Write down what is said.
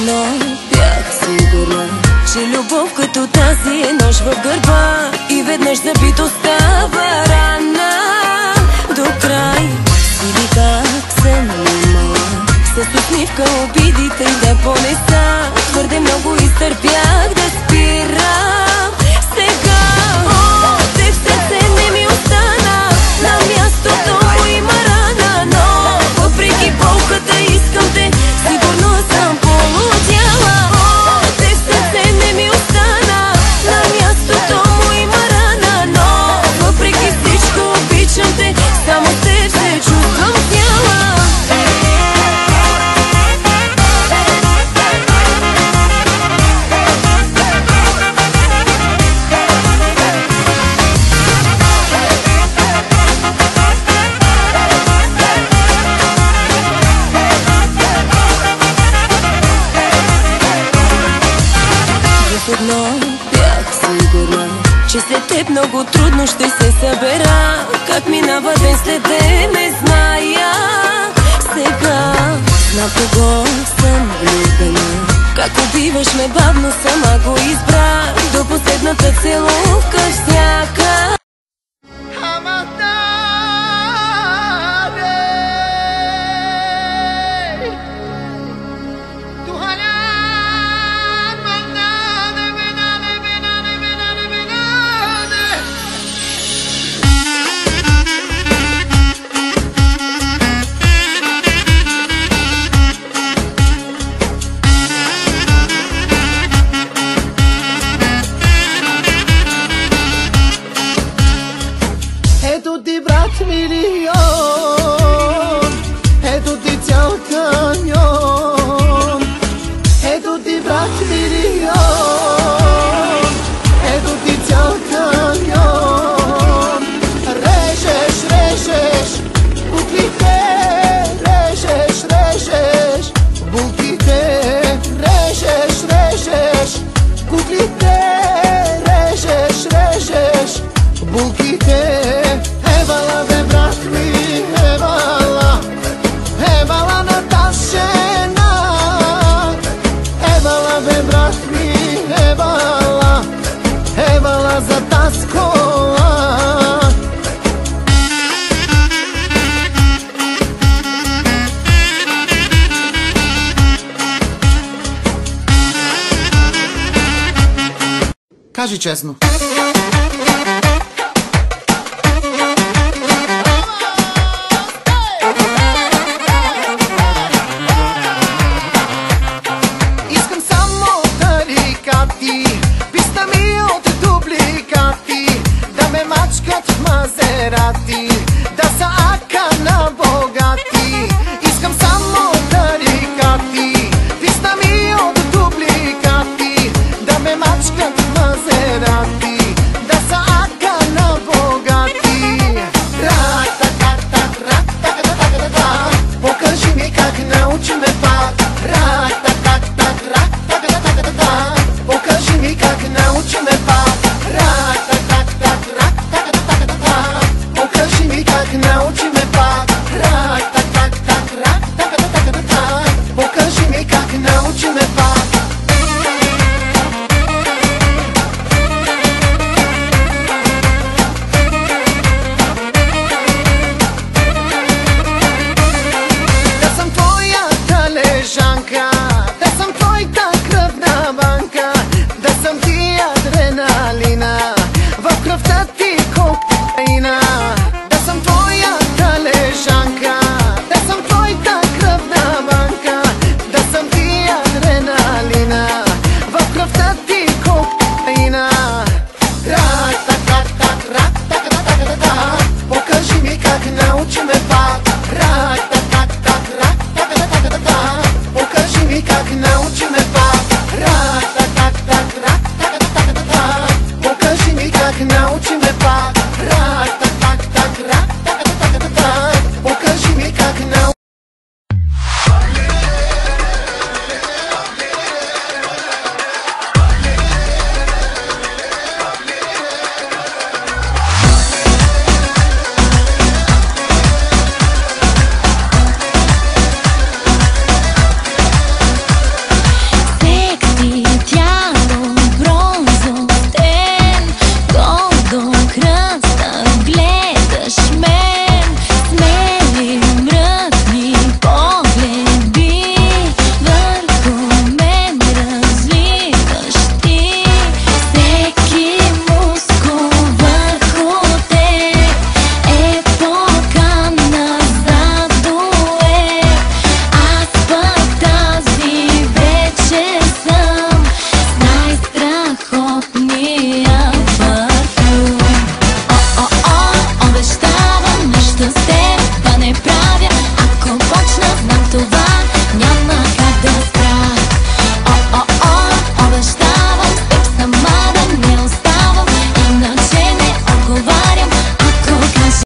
Но бях сигурна, че любов като тази е нож в гърба и веднъж забит остава рана до край. Види как съм имала с усмивка обидите да понеса. Твърде много изтърпях да спирам. Сега те в сърце не ми остана, на мястото му има рана. Но въпреки болката искам те, сигурно съм полудяла. Те в сърце не ми остана, на мястото му има рана. Но въпреки всичко обичам те, само те се чувствам смяла. Едно бях сигурна, че след теб много трудно ще се събера. Как минава ден след ден не зная. Сега на кого съм влюбена, как убиваш ме бавно, сама го избрах. До последната целувка всяка. Ето ти брат милион, ето ти цял каньон. Ето ти брат милион, ето ти цял каньон. Режеш, режеш буклите, режеш, режеш булките. Режеш, режеш куклите, режеш, режеш булките. Евала бе брат ми, евала, евала на таз жена. Евала бе брат ми, евала, евала за таз кола. Кажи честно.